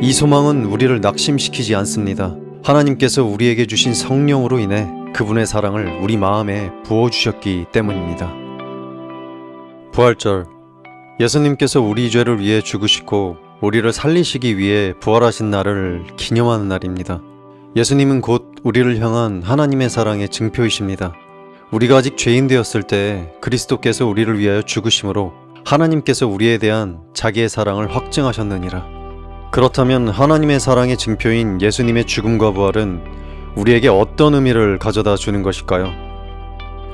이 소망은 우리를 낙심시키지 않습니다. 하나님께서 우리에게 주신 성령으로 인해 그분의 사랑을 우리 마음에 부어주셨기 때문입니다. 부활절, 예수님께서 우리 죄를 위해 죽으시고 우리를 살리시기 위해 부활하신 날을 기념하는 날입니다. 예수님은 곧 우리를 향한 하나님의 사랑의 증표이십니다. 우리가 아직 죄인 되었을 때 그리스도께서 우리를 위하여 죽으심으로 하나님께서 우리에 대한 자기의 사랑을 확증하셨느니라. 그렇다면 하나님의 사랑의 증표인 예수님의 죽음과 부활은 우리에게 어떤 의미를 가져다 주는 것일까요?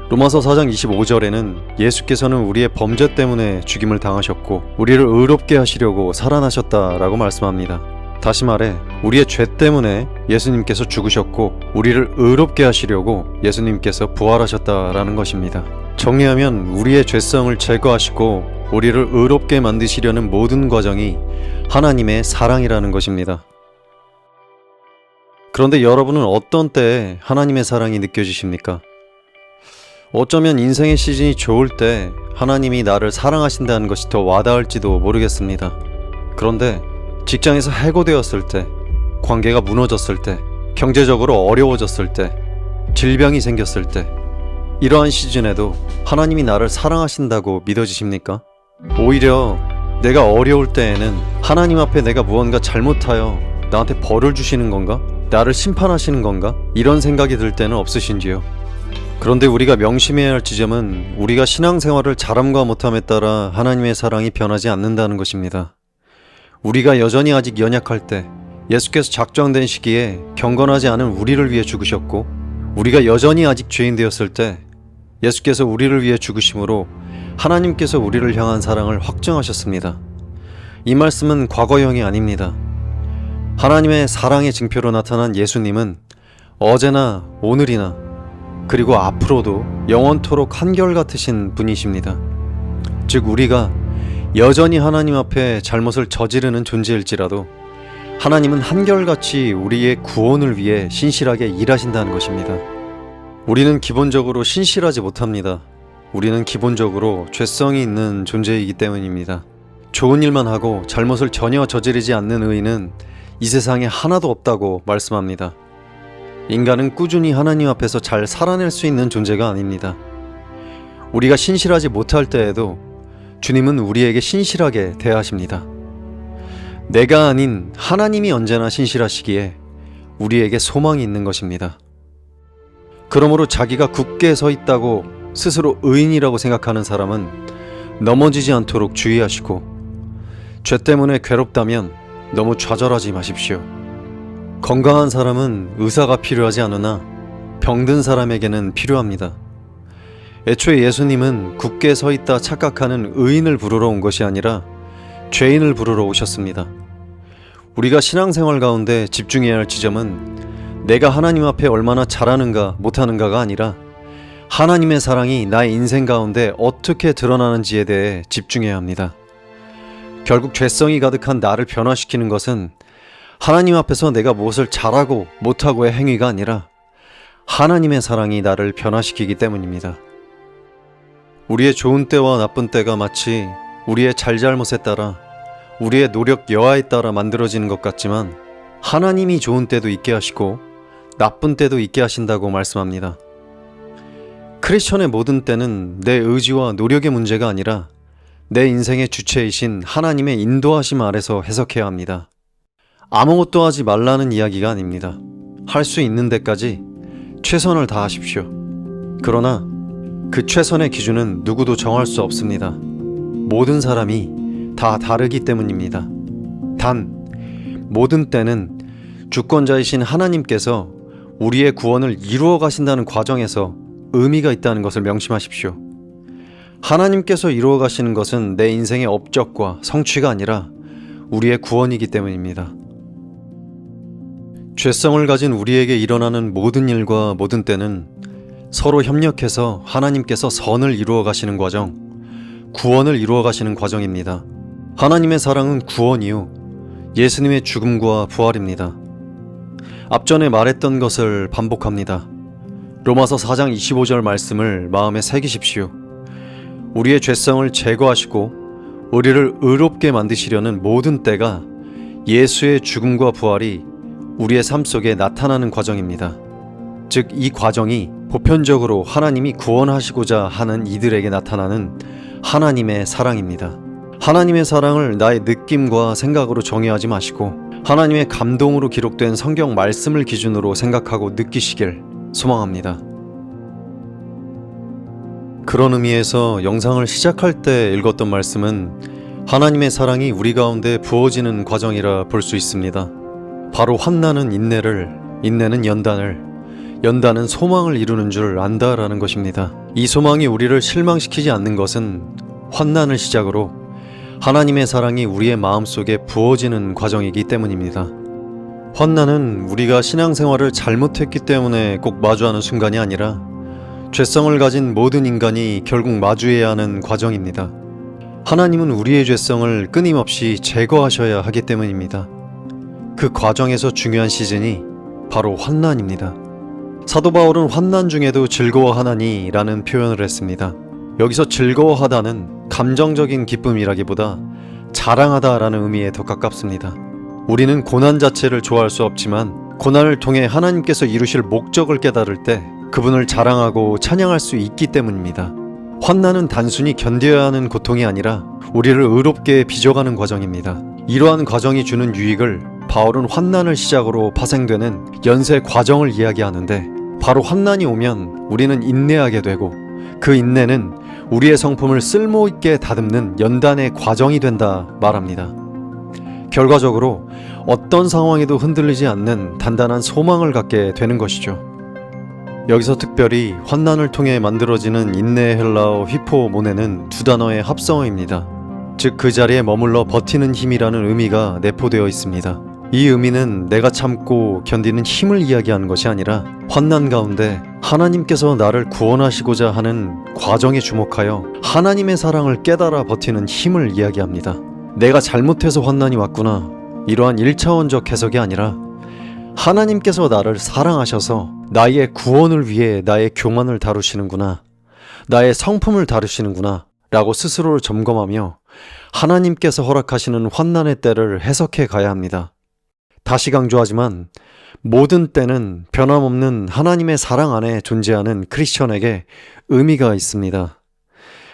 로마서 4장 25절에는 예수께서는 우리의 범죄 때문에 죽임을 당하셨고 우리를 의롭게 하시려고 살아나셨다라고 말씀합니다. 다시 말해 우리의 죄 때문에 예수님께서 죽으셨고 우리를 의롭게 하시려고 예수님께서 부활하셨다라는 것입니다. 정리하면 우리의 죄성을 제거하시고 우리를 의롭게 만드시려는 모든 과정이 하나님의 사랑이라는 것입니다. 그런데 여러분은 어떤 때에 하나님의 사랑이 느껴지십니까? 어쩌면 인생의 시즌이 좋을 때 하나님이 나를 사랑하신다는 것이 더 와닿을지도 모르겠습니다. 그런데 직장에서 해고되었을 때, 관계가 무너졌을 때, 경제적으로 어려워졌을 때, 질병이 생겼을 때, 이러한 시즌에도 하나님이 나를 사랑하신다고 믿어지십니까? 오히려 내가 어려울 때에는 하나님 앞에 내가 무언가 잘못하여 나한테 벌을 주시는 건가? 나를 심판하시는 건가? 이런 생각이 들 때는 없으신지요? 그런데 우리가 명심해야 할 지점은 우리가 신앙생활을 잘함과 못함에 따라 하나님의 사랑이 변하지 않는다는 것입니다. 우리가 여전히 아직 연약할 때 예수께서 작정된 시기에 경건하지 않은 우리를 위해 죽으셨고 우리가 여전히 아직 죄인 되었을 때 예수께서 우리를 위해 죽으심으로 하나님께서 우리를 향한 사랑을 확증하셨습니다. 이 말씀은 과거형이 아닙니다. 하나님의 사랑의 증표로 나타난 예수님은 어제나 오늘이나 그리고 앞으로도 영원토록 한결같으신 분이십니다. 즉 우리가 여전히 하나님 앞에 잘못을 저지르는 존재일지라도 하나님은 한결같이 우리의 구원을 위해 신실하게 일하신다는 것입니다. 우리는 기본적으로 신실하지 못합니다. 우리는 기본적으로 죄성이 있는 존재이기 때문입니다. 좋은 일만 하고 잘못을 전혀 저지르지 않는 의인은 이 세상에 하나도 없다고 말씀합니다. 인간은 꾸준히 하나님 앞에서 잘 살아낼 수 있는 존재가 아닙니다. 우리가 신실하지 못할 때에도 주님은 우리에게 신실하게 대하십니다. 내가 아닌 하나님이 언제나 신실하시기에 우리에게 소망이 있는 것입니다. 그러므로 자기가 굳게 서 있다고 스스로 의인이라고 생각하는 사람은 넘어지지 않도록 주의하시고 죄 때문에 괴롭다면 너무 좌절하지 마십시오. 건강한 사람은 의사가 필요하지 않으나 병든 사람에게는 필요합니다. 애초에 예수님은 굳게 서 있다 착각하는 의인을 부르러 온 것이 아니라 죄인을 부르러 오셨습니다. 우리가 신앙생활 가운데 집중해야 할 지점은 내가 하나님 앞에 얼마나 잘하는가 못하는가가 아니라 하나님의 사랑이 나의 인생 가운데 어떻게 드러나는지에 대해 집중해야 합니다. 결국 죄성이 가득한 나를 변화시키는 것은 하나님 앞에서 내가 무엇을 잘하고 못하고의 행위가 아니라 하나님의 사랑이 나를 변화시키기 때문입니다. 우리의 좋은 때와 나쁜 때가 마치 우리의 잘잘못에 따라 우리의 노력 여하에 따라 만들어지는 것 같지만 하나님이 좋은 때도 있게 하시고 나쁜 때도 있게 하신다고 말씀합니다. 크리스천의 모든 때는 내 의지와 노력의 문제가 아니라 내 인생의 주체이신 하나님의 인도하심 아래서 해석해야 합니다. 아무것도 하지 말라는 이야기가 아닙니다. 할 수 있는 데까지 최선을 다하십시오. 그러나 그 최선의 기준은 누구도 정할 수 없습니다. 모든 사람이 다 다르기 때문입니다. 단, 모든 때는 주권자이신 하나님께서 우리의 구원을 이루어 가신다는 과정에서 의미가 있다는 것을 명심하십시오. 하나님께서 이루어 가시는 것은 내 인생의 업적과 성취가 아니라 우리의 구원이기 때문입니다. 죄성을 가진 우리에게 일어나는 모든 일과 모든 때는 서로 협력해서 하나님께서 선을 이루어 가시는 과정, 구원을 이루어 가시는 과정입니다. 하나님의 사랑은 구원이요, 예수님의 죽음과 부활입니다. 앞전에 말했던 것을 반복합니다. 로마서 4장 25절 말씀을 마음에 새기십시오. 우리의 죄성을 제거하시고 우리를 의롭게 만드시려는 모든 때가 예수의 죽음과 부활이 우리의 삶 속에 나타나는 과정입니다. 즉, 이 과정이 보편적으로 하나님이 구원하시고자 하는 이들에게 나타나는 하나님의 사랑입니다. 하나님의 사랑을 나의 느낌과 생각으로 정의하지 마시고 하나님의 감동으로 기록된 성경 말씀을 기준으로 생각하고 느끼시길 소망합니다. 그런 의미에서 영상을 시작할 때 읽었던 말씀은 하나님의 사랑이 우리 가운데 부어지는 과정이라 볼 수 있습니다. 바로 환난은 인내를, 인내는 연단을, 연단은 소망을 이루는 줄 안다라는 것입니다. 이 소망이 우리를 실망시키지 않는 것은 환난을 시작으로 하나님의 사랑이 우리의 마음속에 부어지는 과정이기 때문입니다. 환난은 우리가 신앙생활을 잘못했기 때문에 꼭 마주하는 순간이 아니라 죄성을 가진 모든 인간이 결국 마주해야 하는 과정입니다. 하나님은 우리의 죄성을 끊임없이 제거하셔야 하기 때문입니다. 그 과정에서 중요한 시즌이 바로 환난입니다. 사도 바울은 환난 중에도 즐거워하나니 라는 표현을 했습니다. 여기서 즐거워하다는 감정적인 기쁨이라기보다 자랑하다 라는 의미에 더 가깝습니다. 우리는 고난 자체를 좋아할 수 없지만 고난을 통해 하나님께서 이루실 목적을 깨달을 때 그분을 자랑하고 찬양할 수 있기 때문입니다. 환난은 단순히 견뎌야 하는 고통이 아니라 우리를 의롭게 빚어가는 과정입니다. 이러한 과정이 주는 유익을 바울은 환난을 시작으로 파생되는 연쇄 과정을 이야기하는데, 바로 환난이 오면 우리는 인내하게 되고 그 인내는 우리의 성품을 쓸모있게 다듬는 연단의 과정이 된다 말합니다. 결과적으로 어떤 상황에도 흔들리지 않는 단단한 소망을 갖게 되는 것이죠. 여기서 특별히 환난을 통해 만들어지는 인내의 헬라어 휘포모네는 두 단어의 합성어입니다. 즉, 그 자리에 머물러 버티는 힘이라는 의미가 내포되어 있습니다. 이 의미는 내가 참고 견디는 힘을 이야기하는 것이 아니라 환난 가운데 하나님께서 나를 구원하시고자 하는 과정에 주목하여 하나님의 사랑을 깨달아 버티는 힘을 이야기합니다. 내가 잘못해서 환난이 왔구나, 이러한 1차원적 해석이 아니라 하나님께서 나를 사랑하셔서 나의 구원을 위해 나의 교만을 다루시는구나, 나의 성품을 다루시는구나 라고 스스로를 점검하며 하나님께서 허락하시는 환난의 때를 해석해 가야 합니다. 다시 강조하지만 모든 때는 변함없는 하나님의 사랑 안에 존재하는 크리스천에게 의미가 있습니다.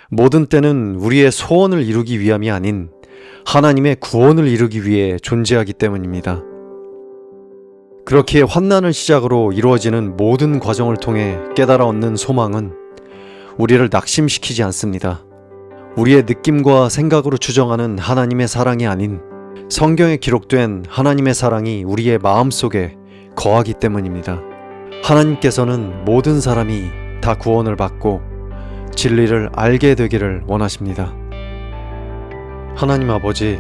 모든 때는 우리의 소원을 이루기 위함이 아닌 하나님의 구원을 이루기 위해 존재하기 때문입니다. 그렇기에 환난을 시작으로 이루어지는 모든 과정을 통해 깨달아 얻는 소망은 우리를 낙심시키지 않습니다. 우리의 느낌과 생각으로 추정하는 하나님의 사랑이 아닌 성경에 기록된 하나님의 사랑이 우리의 마음속에 거하기 때문입니다. 하나님께서는 모든 사람이 다 구원을 받고 진리를 알게 되기를 원하십니다. 하나님 아버지,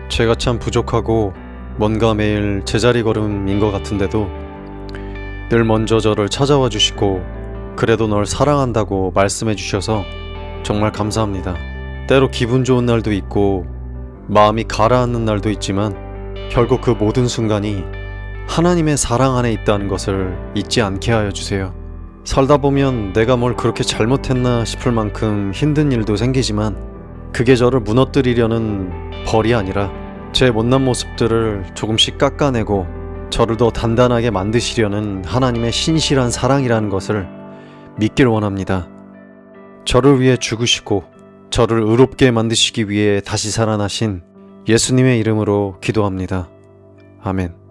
제가 참 부족하고 뭔가 매일 제자리 걸음인 것 같은데도 늘 먼저 저를 찾아와 주시고 그래도 널 사랑한다고 말씀해 주셔서 정말 감사합니다. 때로 기분 좋은 날도 있고 마음이 가라앉는 날도 있지만 결국 그 모든 순간이 하나님의 사랑 안에 있다는 것을 잊지 않게 하여 주세요. 살다 보면 내가 뭘 그렇게 잘못했나 싶을 만큼 힘든 일도 생기지만 그게 저를 무너뜨리려는 벌이 아니라 제 못난 모습들을 조금씩 깎아내고 저를 더 단단하게 만드시려는 하나님의 신실한 사랑이라는 것을 믿길 원합니다. 저를 위해 죽으시고 저를 의롭게 만드시기 위해 다시 살아나신 예수님의 이름으로 기도합니다. 아멘.